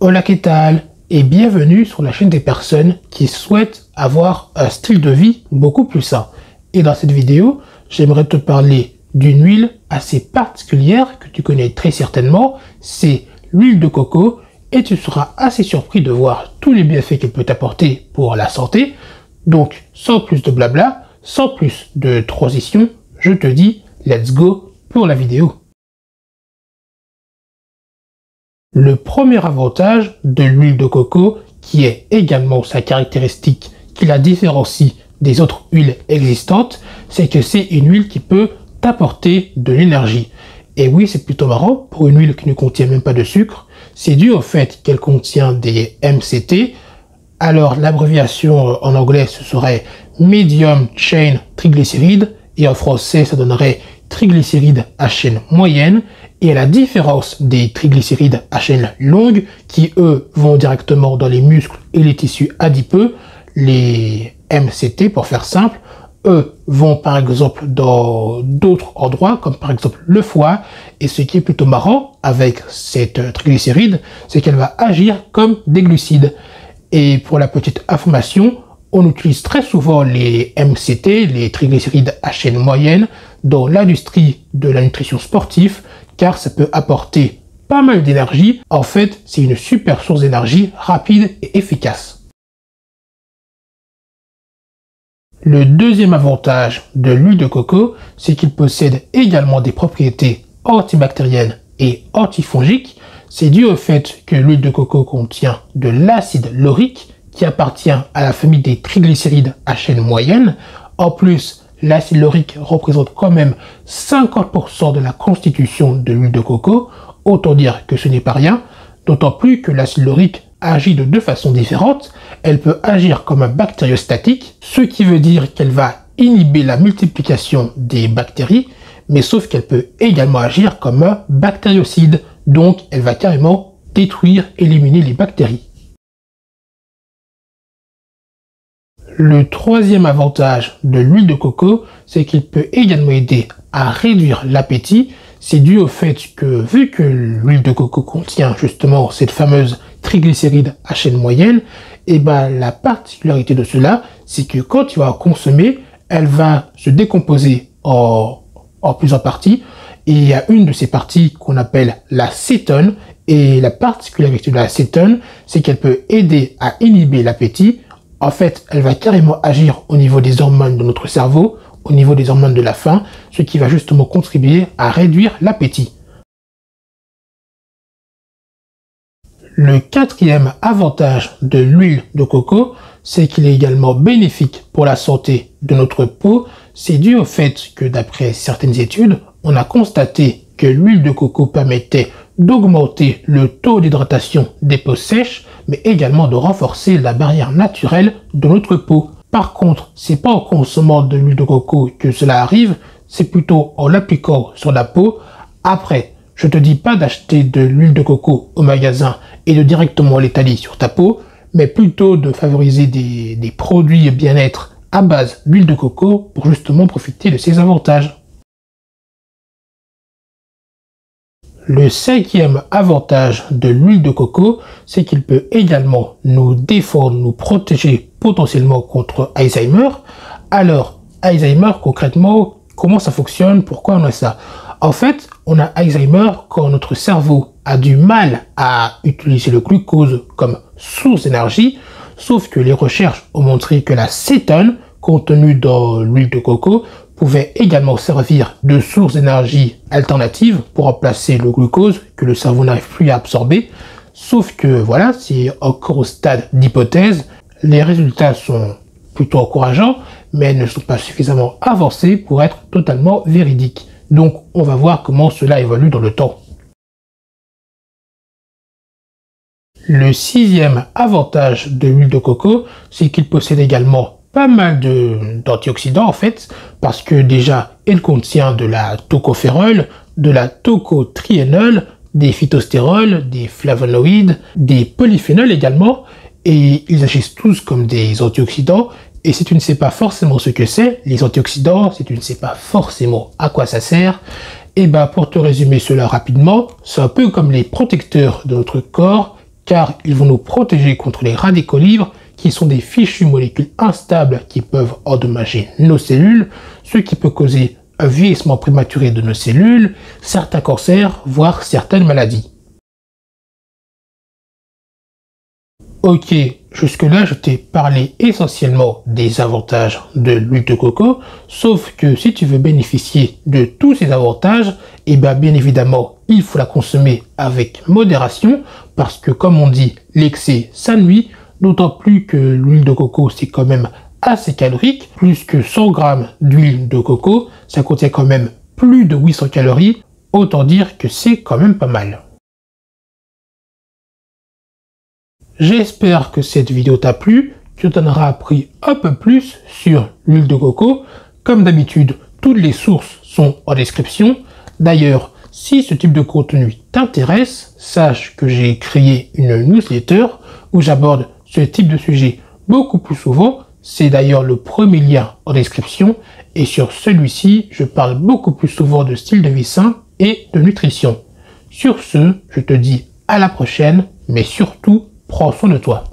Hola, ¿qué tal? Et bienvenue sur la chaîne des personnes qui souhaitent avoir un style de vie beaucoup plus sain. Et dans cette vidéo, j'aimerais te parler d'une huile assez particulière que tu connais très certainement, c'est l'huile de coco, et tu seras assez surpris de voir tous les bienfaits qu'elle peut t'apporter pour la santé. Donc, sans plus de blabla, sans plus de transition, je te dis let's go pour la vidéo. Le premier avantage de l'huile de coco, qui est également sa caractéristique qui la différencie des autres huiles existantes, c'est que c'est une huile qui peut t'apporter de l'énergie. Et oui, c'est plutôt marrant, pour une huile qui ne contient même pas de sucre, c'est dû au fait qu'elle contient des MCT. Alors l'abréviation en anglais ce serait Medium Chain Triglycerides, et en français ça donnerait triglycérides à chaîne moyenne. Et à la différence des triglycérides à chaîne longue, qui eux vont directement dans les muscles et les tissus adipeux, les MCT pour faire simple, eux vont par exemple dans d'autres endroits, comme par exemple le foie. Et ce qui est plutôt marrant avec cette triglycéride, c'est qu'elle va agir comme des glucides. Et pour la petite information, on utilise très souvent les MCT, les triglycérides à chaîne moyenne, dans l'industrie de la nutrition sportive, car ça peut apporter pas mal d'énergie. En fait, c'est une super source d'énergie rapide et efficace. Le deuxième avantage de l'huile de coco, c'est qu'il possède également des propriétés antibactériennes et antifongiques. C'est dû au fait que l'huile de coco contient de l'acide laurique, qui appartient à la famille des triglycérides à chaîne moyenne. En plus, l'acide laurique représente quand même 50% de la constitution de l'huile de coco, autant dire que ce n'est pas rien, d'autant plus que l'acide laurique agit de deux façons différentes. Elle peut agir comme un bactériostatique, ce qui veut dire qu'elle va inhiber la multiplication des bactéries, mais sauf qu'elle peut également agir comme un bactériocide, donc elle va carrément détruire, éliminer les bactéries. Le troisième avantage de l'huile de coco, c'est qu'il peut également aider à réduire l'appétit. C'est dû au fait que, vu que l'huile de coco contient justement cette fameuse triglycéride à chaîne moyenne, et la particularité de cela, c'est que quand tu vas en consommer, elle va se décomposer en plusieurs parties. Et il y a une de ces parties qu'on appelle la cétone. Et la particularité de la cétone, c'est qu'elle peut aider à inhiber l'appétit. En fait, elle va carrément agir au niveau des hormones de notre cerveau, au niveau des hormones de la faim, ce qui va justement contribuer à réduire l'appétit. Le quatrième avantage de l'huile de coco, c'est qu'il est également bénéfique pour la santé de notre peau. C'est dû au fait que d'après certaines études, on a constaté que l'huile de coco permettait d'augmenter le taux d'hydratation des peaux sèches, mais également de renforcer la barrière naturelle de notre peau. Par contre, c'est pas en consommant de l'huile de coco que cela arrive, c'est plutôt en l'appliquant sur la peau. Après, je te dis pas d'acheter de l'huile de coco au magasin et de directement l'étaler sur ta peau, mais plutôt de favoriser des produits bien-être à base d'huile de coco pour justement profiter de ses avantages. Le cinquième avantage de l'huile de coco, c'est qu'il peut également nous défendre, nous protéger potentiellement contre Alzheimer. Alors, Alzheimer, concrètement, comment ça fonctionne? Pourquoi on a ça? En fait, on a Alzheimer quand notre cerveau a du mal à utiliser le glucose comme source d'énergie, sauf que les recherches ont montré que la cétone contenue dans l'huile de coco pouvait également servir de source d'énergie alternative pour remplacer le glucose que le cerveau n'arrive plus à absorber. Sauf que voilà, c'est encore au stade d'hypothèse. Les résultats sont plutôt encourageants, mais ne sont pas suffisamment avancés pour être totalement véridiques. Donc on va voir comment cela évolue dans le temps. Le sixième avantage de l'huile de coco, c'est qu'il possède également pas mal d'antioxydants en fait, parce que déjà, elle contient de la tocophérol, de la tocotriénol, des phytostérols, des flavonoïdes, des polyphénols également, et ils agissent tous comme des antioxydants. Et si tu ne sais pas forcément ce que c'est, les antioxydants, si tu ne sais pas forcément à quoi ça sert, et pour te résumer cela rapidement, c'est un peu comme les protecteurs de notre corps car ils vont nous protéger contre les radicaux libres, qui sont des fichues molécules instables qui peuvent endommager nos cellules, ce qui peut causer un vieillissement prématuré de nos cellules, certains cancers, voire certaines maladies. Ok, jusque-là je t'ai parlé essentiellement des avantages de l'huile de coco, sauf que si tu veux bénéficier de tous ces avantages, et bien évidemment il faut la consommer avec modération, parce que comme on dit, l'excès ça nuit, d'autant plus que l'huile de coco c'est quand même assez calorique, plus que 100 grammes d'huile de coco, ça contient quand même plus de 800 calories, autant dire que c'est quand même pas mal. J'espère que cette vidéo t'a plu, tu t'en auras appris un peu plus sur l'huile de coco. Comme d'habitude, toutes les sources sont en description. D'ailleurs, si ce type de contenu t'intéresse, sache que j'ai créé une newsletter où j'aborde ce type de sujet beaucoup plus souvent. C'est d'ailleurs le premier lien en description. Et sur celui-ci, je parle beaucoup plus souvent de style de vie sain et de nutrition. Sur ce, je te dis à la prochaine, mais surtout, prends soin de toi.